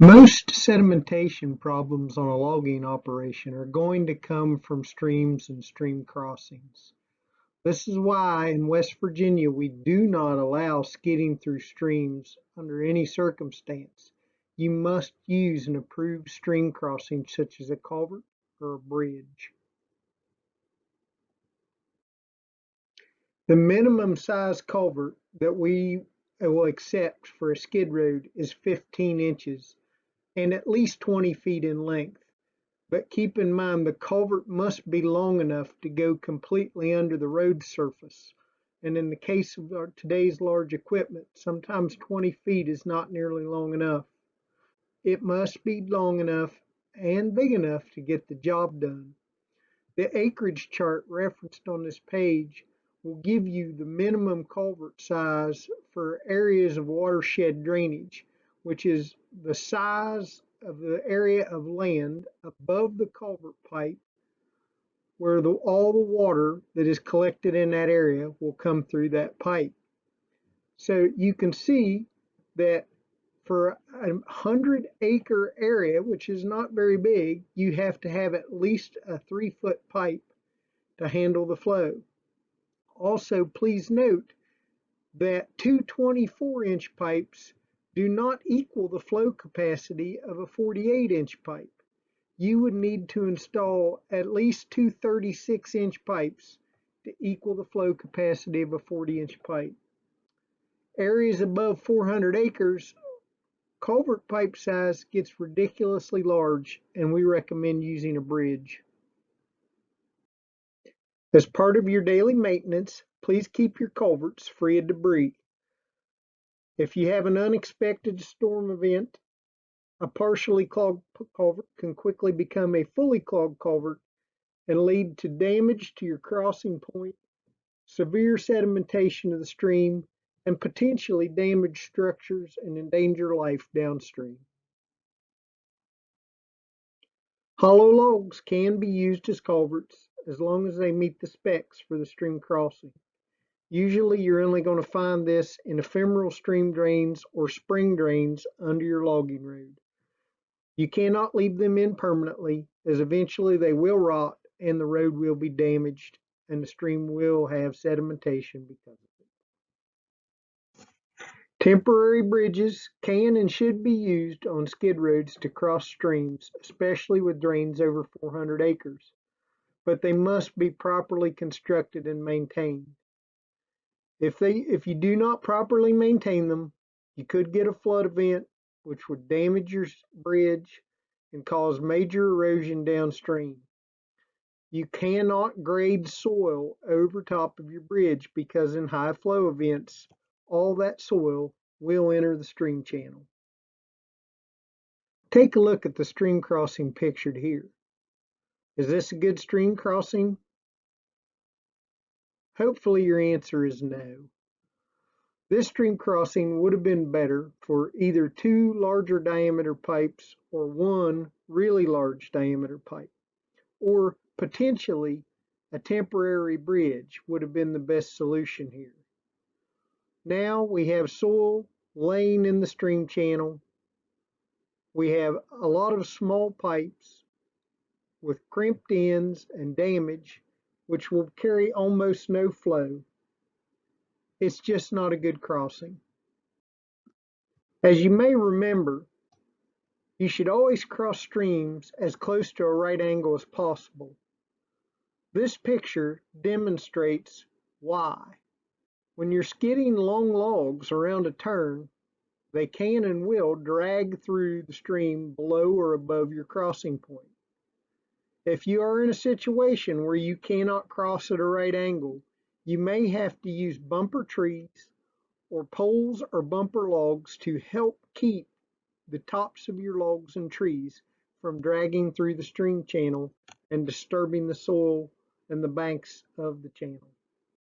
Most sedimentation problems on a logging operation are going to come from streams and stream crossings. This is why in West Virginia we do not allow skidding through streams under any circumstance. You must use an approved stream crossing such as a culvert or a bridge. The minimum size culvert that we will accept for a skid road is 15 inches and at least 20 feet in length. But keep in mind the culvert must be long enough to go completely under the road surface. And in the case of today's large equipment, sometimes 20 feet is not nearly long enough. It must be long enough and big enough to get the job done. The acreage chart referenced on this page will give you the minimum culvert size for areas of watershed drainage, which is the size of the area of land above the culvert pipe where all the water that is collected in that area will come through that pipe. So you can see that for a 100-acre area, which is not very big, you have to have at least a 3-foot pipe to handle the flow. Also, please note that two 24-inch pipes do not equal the flow capacity of a 48-inch pipe. You would need to install at least two 36-inch pipes to equal the flow capacity of a 40-inch pipe. Areas above 400 acres, culvert pipe size gets ridiculously large, and we recommend using a bridge. As part of your daily maintenance, please keep your culverts free of debris. If you have an unexpected storm event, a partially clogged culvert can quickly become a fully clogged culvert and lead to damage to your crossing point, severe sedimentation of the stream, and potentially damage structures and endanger life downstream. Hollow logs can be used as culverts as long as they meet the specs for the stream crossing. Usually you're only going to find this in ephemeral stream drains or spring drains under your logging road. You cannot leave them in permanently, as eventually they will rot and the road will be damaged and the stream will have sedimentation because of it. Temporary bridges can and should be used on skid roads to cross streams, especially with drains over 400 acres, but they must be properly constructed and maintained. If you do not properly maintain them, you could get a flood event which would damage your bridge and cause major erosion downstream. You cannot grade soil over top of your bridge because in high flow events, all that soil will enter the stream channel. Take a look at the stream crossing pictured here. Is this a good stream crossing? Hopefully your answer is no. This stream crossing would have been better for either two larger diameter pipes or one really large diameter pipe, or potentially a temporary bridge would have been the best solution here. Now we have soil laying in the stream channel. We have a lot of small pipes with crimped ends and damage, which will carry almost no flow. It's just not a good crossing. As you may remember, you should always cross streams as close to a right angle as possible. This picture demonstrates why. When you're skidding long logs around a turn, they can and will drag through the stream below or above your crossing point. If you are in a situation where you cannot cross at a right angle, you may have to use bumper trees or poles or bumper logs to help keep the tops of your logs and trees from dragging through the stream channel and disturbing the soil and the banks of the channel.